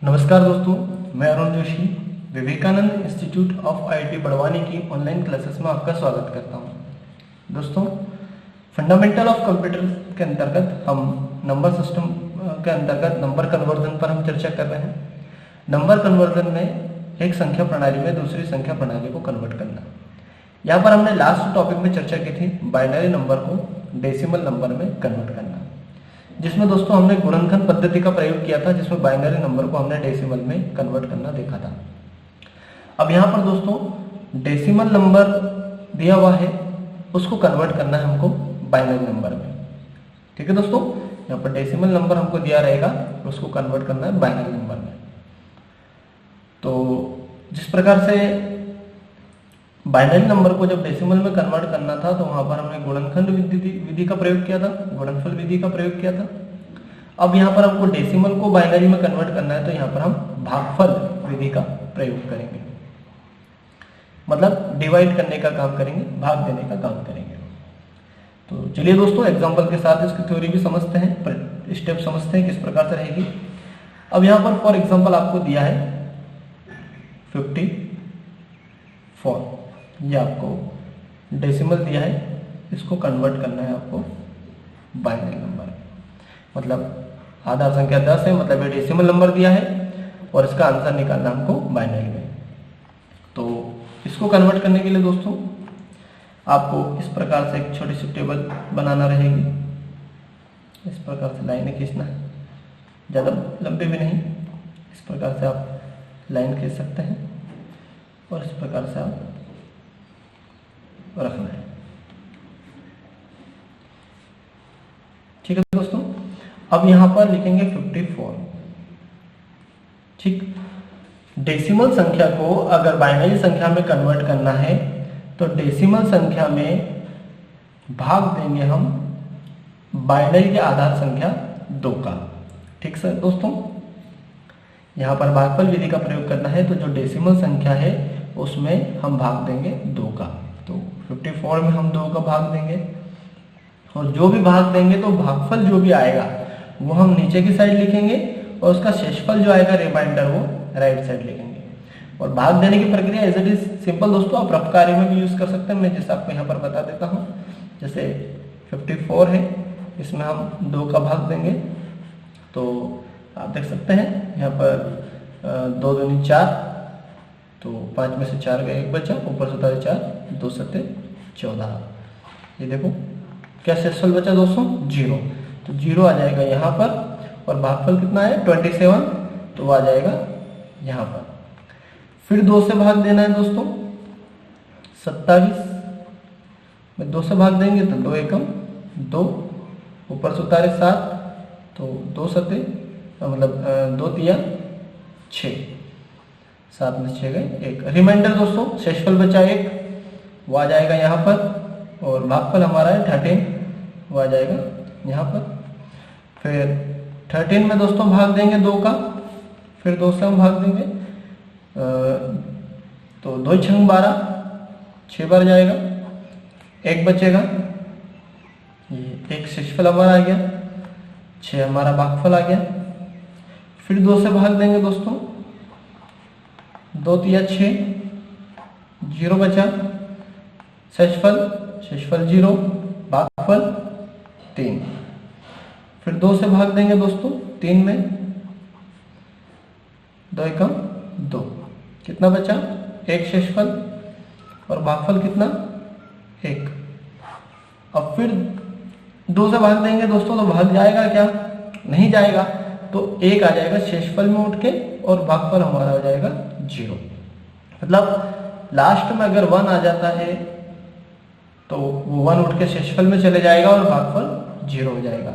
नमस्कार दोस्तों, मैं Arun Joshi Vivekananda institute of IIT Barwani की ऑनलाइन क्लासेस में आपका स्वागत करता हूं। दोस्तों, फंडामेंटल ऑफ कंप्यूटर के अंतर्गत हम नंबर सिस्टम के अंतर्गत नंबर कन्वर्जन पर हम चर्चा कर रहे हैं। नंबर कन्वर्जन में एक संख्या प्रणाली में दूसरी संख्या प्रणाली को कन्वर्ट करना। यहाँ पर हमने लास्ट टॉपिक में चर्चा की थी बाइनरी नंबर को डेसिमल नंबर में कन्वर्ट करना, जिसमें दोस्तों हमने गुणनखंड पद्धति का प्रयोग किया था, जिसमें बाइनरी नंबर को हमने डेसिमल में कन्वर्ट करना देखा था। अब यहाँ पर दोस्तों डेसिमल नंबर दिया हुआ है, उसको कन्वर्ट करना है हमको बाइनरी नंबर में। ठीक है दोस्तों, यहाँ पर डेसिमल नंबर हमको दिया रहेगा, उसको कन्वर्ट करना है बाइनरी नंबर में। तो जिस प्रकार से बाइनरी नंबर को जब डेसिमल में कन्वर्ट करना था, तो वहां पर हमने गुणनखंड विधि का प्रयोग किया था, गुणनफल विधि का प्रयोग किया था। अब यहाँ पर हमको डेसिमल को बाइनरी में कन्वर्ट करना है, तो यहाँ पर हम भागफल विधि का प्रयोग करेंगे, मतलब डिवाइड करने का काम करेंगे, भाग देने का काम करेंगे। तो चलिए दोस्तों, एग्जाम्पल के साथ इसकी थ्योरी भी समझते हैं, स्टेप समझते हैं किस प्रकार से रहेगी। अब यहाँ पर फॉर एग्जाम्पल आपको दिया है 54, ये आपको डेसिमल दिया है, इसको कन्वर्ट करना है आपको बाइनरी नंबर। मतलब आधार संख्या 10 है, मतलब ये डेसिमल नंबर दिया है और इसका आंसर निकालना हमको बाइनरी में। तो इसको कन्वर्ट करने के लिए दोस्तों आपको इस प्रकार से एक छोटी सी टेबल बनाना रहेगी। इस प्रकार से लाइनें खींचना है, ज़्यादा लंबे भी नहीं, इस प्रकार से आप लाइन खींच सकते हैं और इस प्रकार से आप रखना है। ठीक है दोस्तों, अब यहां पर लिखेंगे 54। ठीक, डेसिमल संख्या को अगर बाइनरी संख्या में कन्वर्ट करना है तो डेसिमल संख्या में भाग देंगे हम बाइनरी के आधार संख्या 2 का। ठीक सर दोस्तों, यहां पर भागफल विधि का प्रयोग करना है, तो जो डेसिमल संख्या है उसमें हम भाग देंगे 2 का। तो 54 में हम 2 का भाग देंगे, और जो भी भाग देंगे तो भागफल जो भी आएगा वो हम नीचे की साइड लिखेंगे, और उसका शेषफल जो आएगा रिमाइंडर वो राइट साइड लिखेंगे। और भाग देने की प्रक्रिया एज इट इज सिंपल दोस्तों, आप रफ कार्य में भी यूज कर सकते हैं। मैं जैसे आपको यहाँ पर बता देता हूँ, जैसे 54 है, इसमें हम 2 का भाग देंगे। तो आप देख सकते हैं यहाँ पर 2 दूनी 4, तो 5 में से 4 का 1 बचा, ऊपर से उतारे 4, 2 सत्ते 14। ये देखो क्या शेषफल बचा दोस्तों, 0। तो 0 आ जाएगा यहाँ पर, और भागफल कितना है 27, तो वो आ जाएगा यहाँ पर। फिर 2 से भाग देना है दोस्तों, 27 में 2 से भाग देंगे तो 2 एकम 2, ऊपर से उतारे 7, तो 2 सत्ते मतलब 2 तिया 6, 7 में 6 गए 1। रिमाइंडर दोस्तों शेषफल बचा 1, वो आ जाएगा यहाँ पर, और भागफल हमारा है 13, वो आ जाएगा यहाँ पर। फिर 13 में दोस्तों भाग देंगे 2 का, फिर 2 से हम भाग देंगे, तो 2 छंग 12, 6 बार जाएगा, 1 बचेगा, ये 1 शेषफल हमारा आ गया, 6 हमारा भागफल आ गया। फिर 2 से भाग देंगे दोस्तों, 2 तिया 6, 0 बचा, शेषफल 0, भागफल 3। फिर 2 से भाग देंगे दोस्तों 3 में, 2 एकम 2, कितना बचा 1 शेषफल, और भागफल कितना 1। अब फिर 2 से भाग देंगे दोस्तों, तो भाग जाएगा क्या, नहीं जाएगा, तो 1 आ जाएगा शेषफल में उठ के, और भागफल हमारा हो जाएगा 0। मतलब लास्ट में अगर 1 आ जाता है तो वो 1 उठ के शेषफल में चले जाएगा और भागफल 0 हो जाएगा।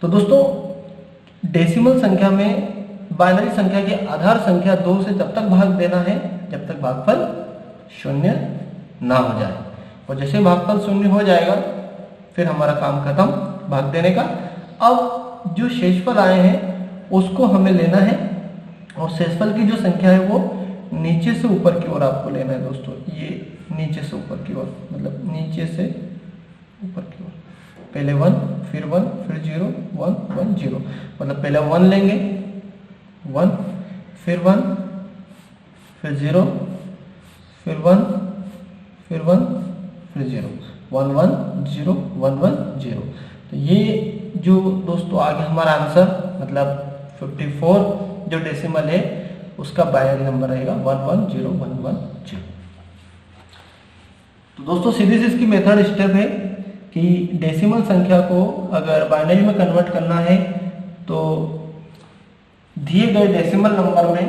तो दोस्तों डेसिमल संख्या में बाइनरी संख्या की आधार संख्या 2 से तब तक भाग देना है जब तक भागफल 0 ना हो जाए, और जैसे भागफल 0 हो जाएगा फिर हमारा काम खत्म भाग देने का। अब जो शेषफल आए हैं उसको हमें लेना है, और शेषफल की जो संख्या है वो नीचे से ऊपर की ओर आपको लेना है दोस्तों। ये नीचे से ऊपर की ओर, मतलब नीचे से ऊपर की ओर, पहले 1 फिर 1 फिर 0 1 1 0, मतलब पहले 1 लेंगे, 1, फिर 1, फिर 0, फिर 1, फिर 1, फिर 0, 1 1 0 1 1 0। तो ये जो दोस्तों आगे हमारा आंसर मतलब 54 जो डेसिमल है उसका बाइनरी नंबर रहेगा 110110। तो दोस्तों सीधी सी इसकी मेथड स्टेप है कि डेसिमल संख्या को अगर बाइनरी में कन्वर्ट करना है तो दिए गए डेसिमल नंबर में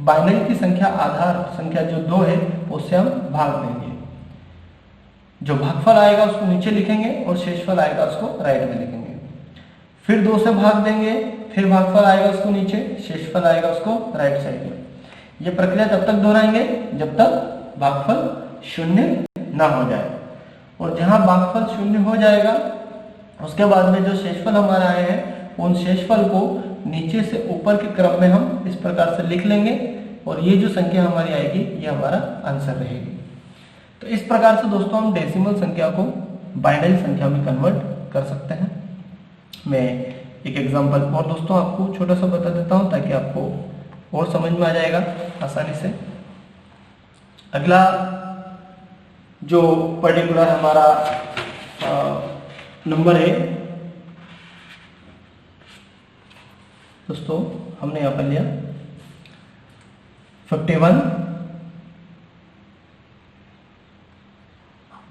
बाइनरी की संख्या आधार संख्या जो 2 है उससे हम भाग देंगे। जो भागफल आएगा उसको नीचे लिखेंगे और शेषफल आएगा उसको राइट में लिखेंगे। फिर 2 से भाग देंगे, फिर भागफल आएगा उसको नीचे, शेषफल आएगा उसको राइट साइड में। ये प्रक्रिया तब तक दोहराएंगे जब तक भागफल 0 ना हो जाए। और जहां भागफल 0 हो जाएगा उसके बाद में जो शेषफल हमारा आए हैं उन शेषफल को नीचे से ऊपर के क्रम में हम इस प्रकार से लिख लेंगे और ये जो संख्या हमारी आएगी ये हमारा आंसर रहेगी। तो इस प्रकार से दोस्तों हम डेसिमल संख्या को बाइनरी संख्या में कन्वर्ट कर सकते हैं। मैं एक एग्जांपल और दोस्तों आपको छोटा सा बता देता हूं ताकि आपको और समझ में आ जाएगा आसानी से। अगला जो पर्टिकुलर हमारा नंबर है दोस्तों हमने यहाँ पर लिया 51।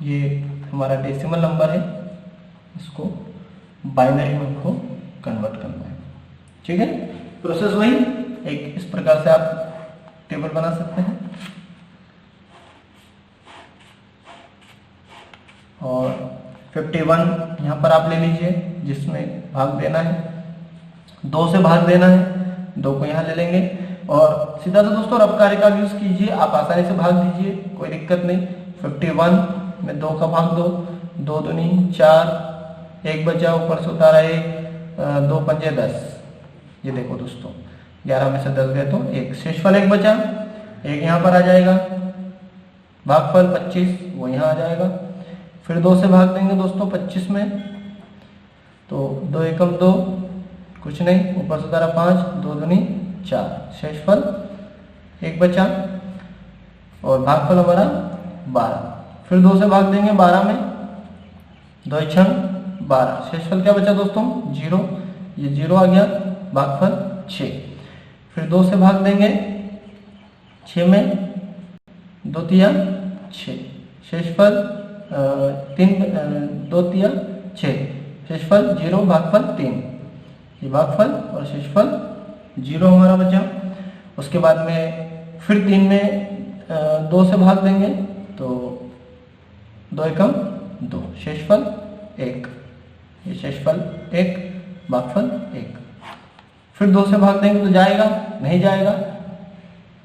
ये हमारा डेसिमल नंबर है, इसको बाइनरी में हमको कन्वर्ट करना है। ठीक है, प्रोसेस वही एक इस प्रकार से आप टेबल बना सकते हैं और 51 यहाँ पर आप ले लीजिए जिसमें भाग देना है, 2 से भाग देना है, 2 को यहाँ ले लेंगे और सीधा से दोस्तों रफ कार्य का यूज कीजिए, आप आसानी से भाग दीजिए, कोई दिक्कत नहीं। 51 में 2 का भाग दो, 2 दूनी 4, 1 बचा, ऊपर से उतारा 1, 2 पंजे 10। ये देखो दोस्तों 11 में से 10 गए तो 1, शेषफल 1 बचा, 1 यहाँ पर आ जाएगा, भागफल 25 वो यहाँ आ जाएगा। फिर 2 से भाग देंगे दोस्तों 25 में, तो 2 एकम 2, कुछ नहीं, ऊपर से उतारा 5, 2 दूनी 4, शेषफल 1 बचा और भागफल हमारा 12। फिर 2 से भाग देंगे 12 में, 2 छंग 12, शेषफल क्या बचा दोस्तों 0, ये 0 आ गया, भागफल 6। फिर 2 से भाग देंगे 6 में, 2 तिया 6, शेषफल 3, 2 तिया 6, शेषफल 0, भागफल 3, ये भागफल और शेषफल 0 हमारा बचा। उसके बाद में फिर 3 में 2 से भाग देंगे तो 2 एकम 2, शेषफल 1, ये शेषफल 1, भागफल 1। फिर 2 से भाग देंगे तो जाएगा नहीं जाएगा,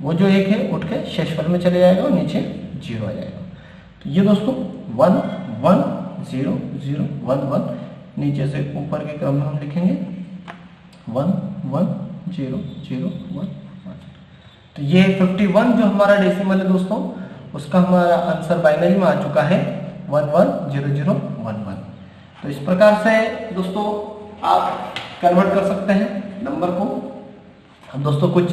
वो जो 1 है उठ के शेषफल में चले जाएगा और नीचे 0 आ जाएगा। तो ये दोस्तों 1 1 0 0 1 1 नीचे से ऊपर के क्रम में हम लिखेंगे 1 1 0 0 1 1। तो ये 51 जो हमारा डेसिमल है दोस्तों उसका हमारा आंसर बाइनरी में आ चुका है 1 1 0 0 1 1। तो इस प्रकार से दोस्तों आप कन्वर्ट कर सकते हैं नंबर को। अब दोस्तों कुछ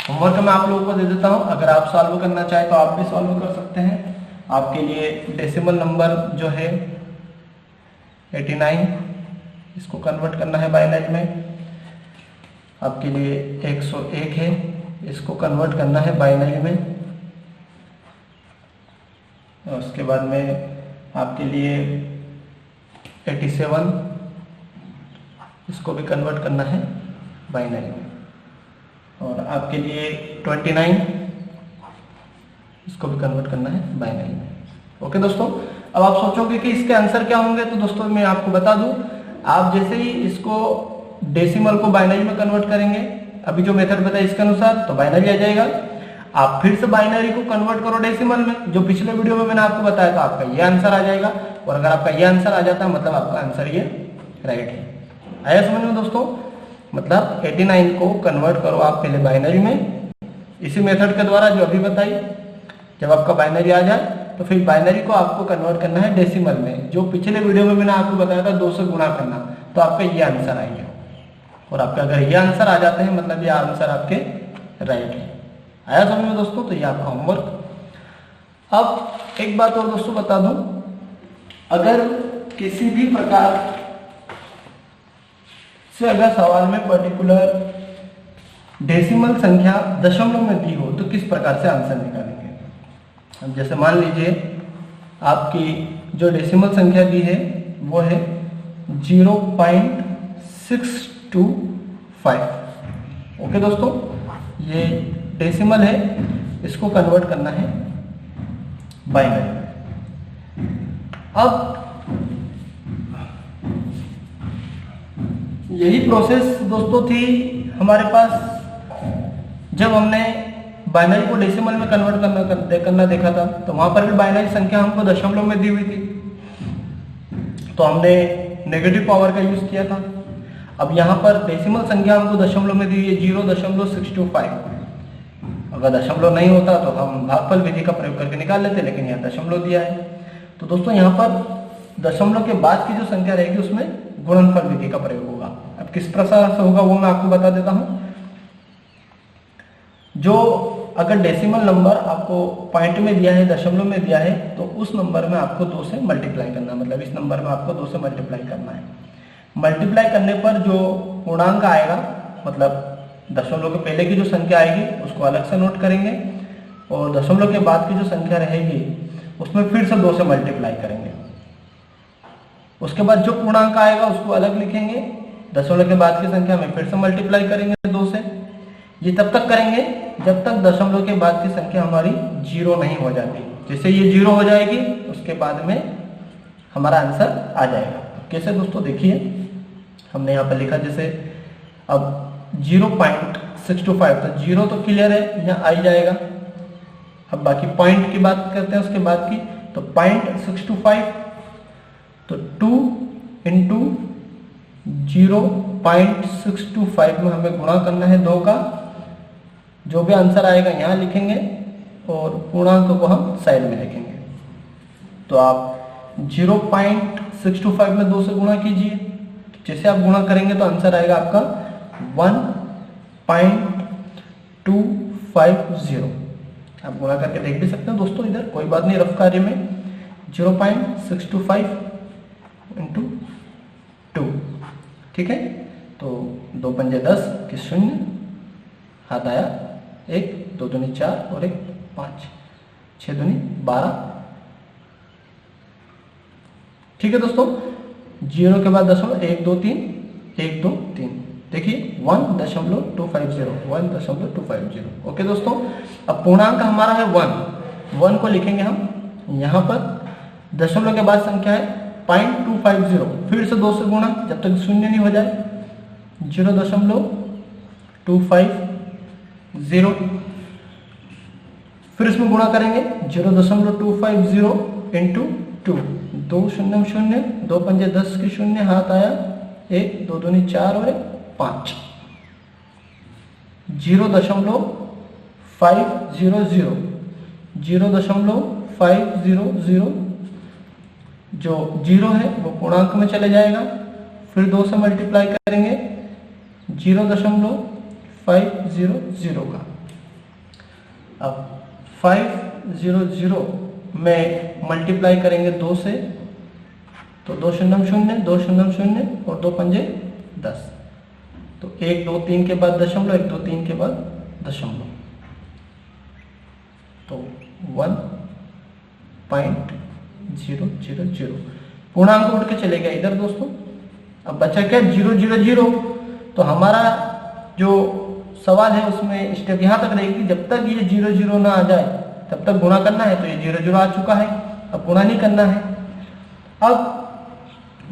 होमवर्क मैं आप लोगों को दे देता हूं, अगर आप सॉल्व करना चाहें तो आप भी सॉल्व कर सकते हैं। आपके लिए डेसिमल नंबर जो है 89, इसको कन्वर्ट करना है बाइनरी में। आपके लिए 101 है, इसको कन्वर्ट करना है बाइनरी में। और उसके बाद में आपके लिए 87, इसको भी कन्वर्ट करना है बाइनरी में। और आपके लिए 29, इसको भी कन्वर्ट करना है बाइनरी में। ओके दोस्तों, अब आप सोचोगे कि इसके आंसर क्या होंगे, तो दोस्तों मैं आपको बता दूं, आप जैसे ही इसको डेसिमल को बाइनरी में कन्वर्ट करेंगे, अभी जो मेथड बताया इसके अनुसार, तो बाइनरी आ जाएगा। आप फिर से बाइनरी को कन्वर्ट करो डेसिमल में, जो पिछले वीडियो में मैंने आपको बताया था, आपका ये आंसर आ जाएगा। और अगर आपका ये आंसर आ जाता है मतलब आपका आंसर ये राइट है। आया समझ में दोस्तों? मतलब 89 को कन्वर्ट करो आप पहले बाइनरी में, इसी मेथड के द्वारा जो अभी बताई। जब आपका बाइनरी आ जाए तो फिर बाइनरी को आपको कन्वर्ट करना है डेसिमल में, जो पिछले वीडियो में मैंने आपको बताया था 2 से गुणा करना, तो आपका ये आंसर आएगा। और आपका अगर ये आंसर आ जाते हैं मतलब ये आंसर आपके राइट है। आया समझ में दोस्तों? तो ये आपका होमवर्क। अब एक बात और दोस्तों बता दूं, अगर किसी भी प्रकार से अगर सवाल में पर्टिकुलर डेसिमल संख्या दशमलव में दी हो तो किस प्रकार से आंसर निकालेंगे। अब जैसे मान लीजिए आपकी जो डेसिमल संख्या दी है वो है 0.625। ओके दोस्तों, ये डेसिमल है, इसको कन्वर्ट करना है बाइनरी में। अब यही प्रोसेस दोस्तों थी हमारे पास जब हमने बाइनरी को डेसिमल में कन्वर्ट करना देखा था। तो वहां पर भी बाइनरी संख्या हमको दशमलव में दी हुई थी, तो हमने नेगेटिव पावर का यूज किया था। अब यहाँ पर डेसिमल संख्या हमको दशमलव में दी हुई है 0.625। अगर दशमलव नहीं होता तो हम भागफल विधि का प्रयोग करके निकाल लेते, लेकिन यहाँ दशमलव दिया है। तो दोस्तों यहाँ पर दशमलव के बाद की जो संख्या रहेगी उसमें गुणनफल विधि का प्रयोग होगा। अब किस प्रकार से होगा वो मैं आपको बता देता हूँ। जो अगर डेसिमल नंबर आपको पॉइंट में दिया है, दशमलव में दिया है, तो उस नंबर में आपको 2 से मल्टीप्लाई करना है। मतलब इस नंबर में आपको 2 से मल्टीप्लाई करना है। मल्टीप्लाई करने पर जो पूर्णांक आएगा, मतलब दशमलव के पहले की जो संख्या आएगी उसको अलग से नोट करेंगे, और दशमलव के बाद की जो संख्या रहेगी उसमें फिर से 2 से मल्टीप्लाई करेंगे। उसके बाद जो पूर्णांक आएगा उसको अलग लिखेंगे, दशमलव के बाद की संख्या में फिर से मल्टीप्लाई करेंगे 2 से। ये तब तक करेंगे जब तक दशमलव के बाद की संख्या हमारी 0 नहीं हो जाती। जैसे ये 0 हो जाएगी उसके बाद में हमारा आंसर आ जाएगा। कैसे दोस्तों, देखिए हमने यहाँ पर लिखा, जैसे अब 0.625, तो 0 तो क्लियर है, यहाँ आ ही जाएगा। अब बाकी पॉइंट की बात करते हैं उसके बाद की, तो 0.625, तो 2 इंटू 0.625 में हमें गुणा करना है 2 का। जो भी आंसर आएगा यहाँ लिखेंगे और पूर्णांक को हम साइड में लिखेंगे। तो आप 0.625 में 2 से गुणा कीजिए। जैसे आप गुणा करेंगे तो आंसर आएगा आपका 1.250। आप गुणा करके देख भी सकते हैं दोस्तों, इधर कोई बात नहीं, रफ कार्य में 0.625 इंटू 2, ठीक है। तो 2 पंजे 10 के 0, हाथ आया 1, 2 दूनी 4 और 1 5, 6 दूनी 12, ठीक है दोस्तों। 0 के बाद दशमलव 1 2 3, 1 2 3, देखिए 1.250। ओके दोस्तों, अब पूर्णांक हमारा है 1 को लिखेंगे हम यहाँ पर। दशमलव के बाद संख्या है 0.250, फिर से 2 से गुणा जब तक 0 नहीं हो जाए। 0.250, फिर इसमें गुणा करेंगे 0.250 इंटू 2, 2 0 0, 2 पंजे 10 के 0, हाथ आया 1, 2 दूनी 4 और 1 5, 0.500, जो 0 है वो पूर्णांक में चले जाएगा, फिर 2 से मल्टीप्लाई करेंगे 0.500 का। अब 500 में मल्टीप्लाई करेंगे 2 से, तो 2 0 0, 2 0 0 और 2 पंजे 10, तो 1 2 3 के बाद दशमलव, 1 2 3 के बाद दशमलव, तो 1.000। पूर्णांक उठ के चले गए इधर दोस्तों। अब बचा क्या, 000। तो हमारा जो सवाल है उसमें स्टेप यहाँ तक रहेगी, जब तक ये 0 ना आ जाए तब तक गुणा करना है। तो ये 0 आ चुका है, अब गुणा नहीं करना है। अब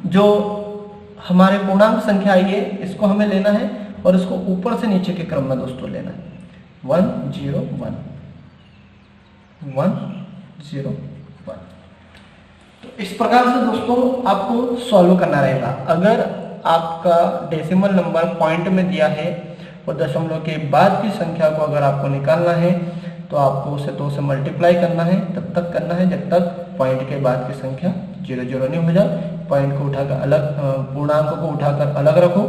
जो हमारे पूर्णांक संख्या आई है इसको हमें लेना है और इसको ऊपर से नीचे के क्रम में दोस्तों लेना है। 101, 101। तो इस प्रकार से दोस्तों आपको सॉल्व करना रहेगा। अगर आपका डेसिमल नंबर पॉइंट में दिया है और दशमलव के बाद की संख्या को अगर आपको निकालना है तो आपको उसे 2 से मल्टीप्लाई करना है, तब तक करना है जब तक पॉइंट के बाद की संख्या 0 नहीं हो जाए। पॉइंट को उठाकर अलग, पूर्णांक को उठाकर अलग रखो,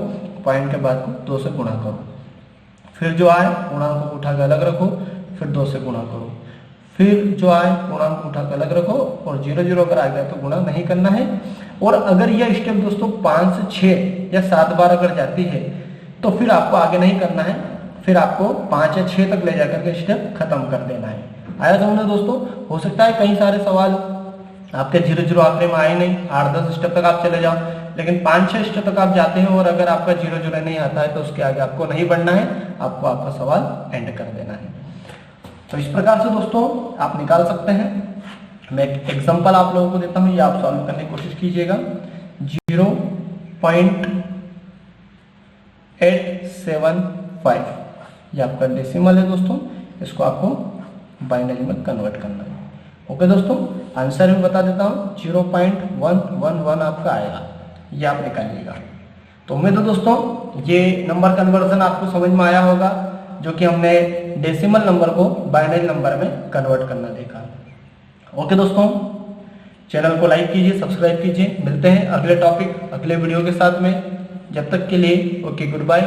पॉइंट के बाद को 2 से गुणा करो, फिर जो आए पूर्णांक को उठा के अलग रखो, फिर 2 से गुणा करो, फिर जो आए पूर्णांक को उठा के अलग रखो, और 0 0 अगर आ गया तो गुणा नहीं करना है। और अगर यह स्टेप दोस्तों 5 से 6 या 7 बार अगर जाती है तो फिर आपको आगे नहीं करना है, फिर आपको 5 या 6 तक ले जाकर के स्टेप खत्म कर देना है। आया समझ दोस्तों। हो सकता है कई सारे सवाल आपके 0 0 आखिरी में आए नहीं, 8-10 स्टेप तक आप चले जाओ, लेकिन 5-6 स्टेप तक आप जाते हैं और अगर आपका 0 0 नहीं आता है तो उसके आगे आपको नहीं बढ़ना है, आपको आपका सवाल एंड कर देना है। तो इस प्रकार से दोस्तों आप निकाल सकते हैं। मैं एक एग्जांपल आप लोगों को देता हूं, ये आप सॉल्व करने की कोशिश कीजिएगा। 0.875 ये आपका डेसिमल है दोस्तों, इसको आपको बाइनरी में कन्वर्ट करना है। ओके दोस्तों, आंसर भी बता देता हूँ, 0.111 आपका आएगा, ये आप निकालिएगा। तो उम्मीद है दोस्तों ये नंबर कन्वर्जन आपको समझ में आया होगा, जो कि हमने डेसिमल नंबर को बाइनरी नंबर में कन्वर्ट करना देखा। ओके दोस्तों, चैनल को लाइक कीजिए, सब्सक्राइब कीजिए। मिलते हैं अगले टॉपिक, अगले वीडियो के साथ में। जब तक के लिए ओके, गुड बाय।